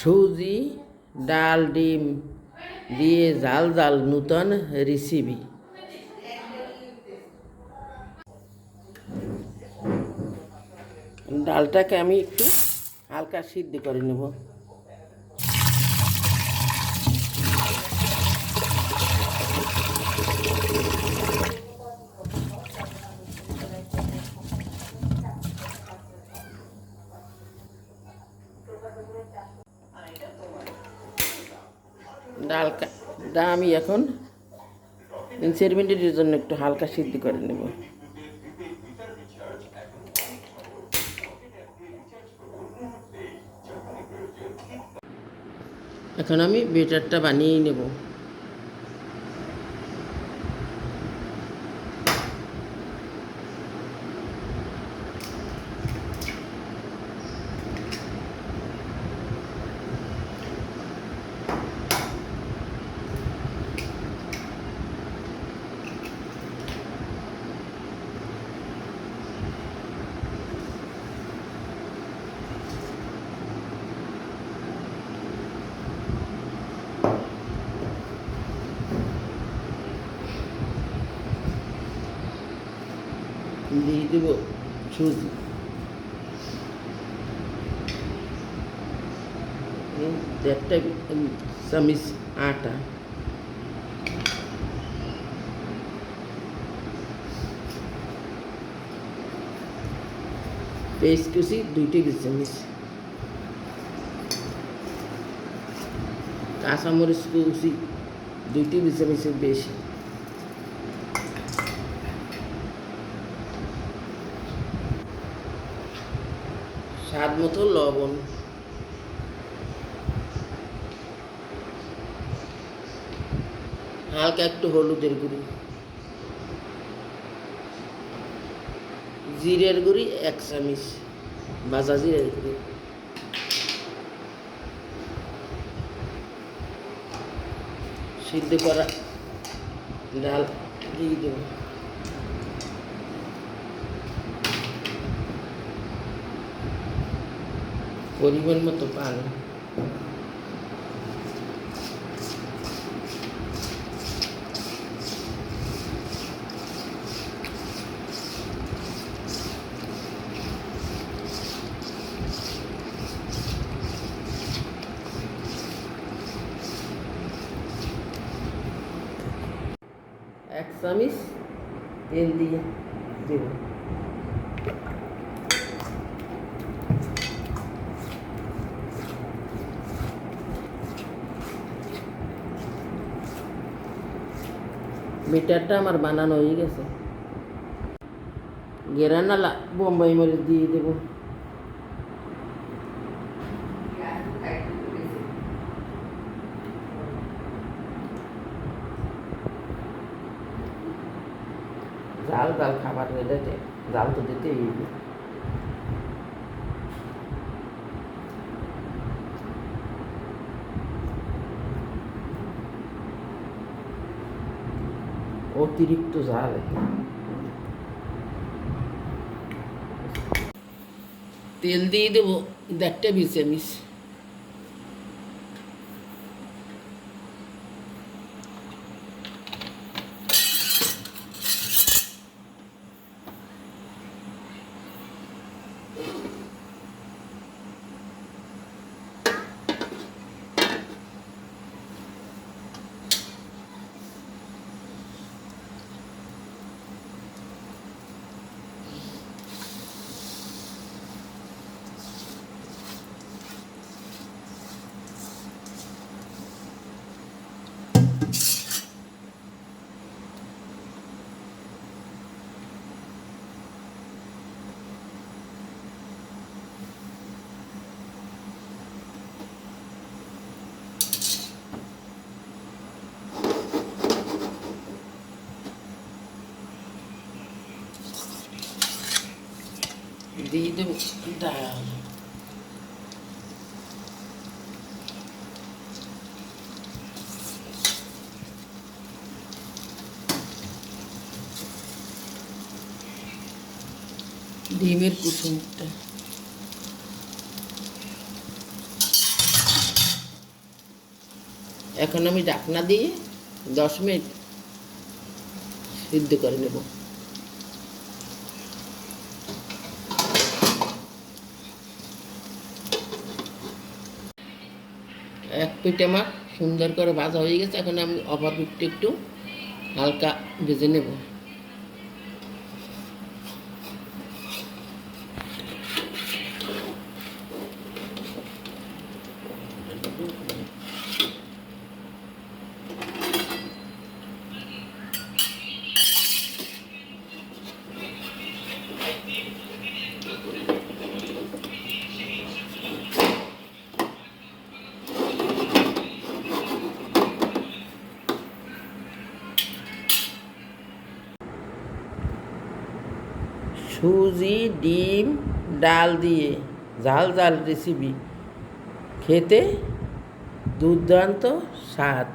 সুজি, ডাল, ডিম দিয়ে ঝাল ঝাল নূতন রেসিপি। ডালটাকে আমি একটু হালকা সিদ্ধ করে নেব। ডালটা আমি এখন 3-4 মিনিটের জন্য একটু হালকা সিদ্ধ করে নেব। এখন আমি বেটারটা বানিয়ে নেব। দিয়ে দেব সুজি, 1.5 চামচ আটা, পেস্ট কুচি 2 টেবিল চামচ, কাঁচামরিচ কুচি 2 টেবিল চামচের বেশি, স্বাদ মতো লবণ, হালকা একটু হলুদের গুঁড়ি, জিরের গুঁড়ি 1 চামচ, ভাজা জিরের গুঁড়ি, সিদ্ধ করা ডাল দিয়ে দেব। পরিমাণ মতো পানি, এক চামচ তেল দিয়ে দেব। মিটারটা আমার বানানো হয়ে গেছে। গেরানা বোম্বাই মরিচ দিয়ে দেব। ঝাল ঝাল খাবার হলে ঝাল তো দিতেই হবে। অতিরিক্ত ঝাল, তেল দিয়ে দেবো 1.5 টেবিল চামচ। দিয়ে দেবো ডাল, ডিমের কুসুমটা, এখন আমি ঢাকনা দিয়ে 10 মিনিট সিদ্ধ করে নেব। এক পিঠ আমার সুন্দর করে ভাজা হয়ে গেছে, এখন আমি অপর পিঠটা একটু হালকা ভেজে নেব। সুজি, ডিম, ডাল দিয়ে ঝাল ঝাল রেসিপি, খেতে দুর্দান্ত স্বাদ।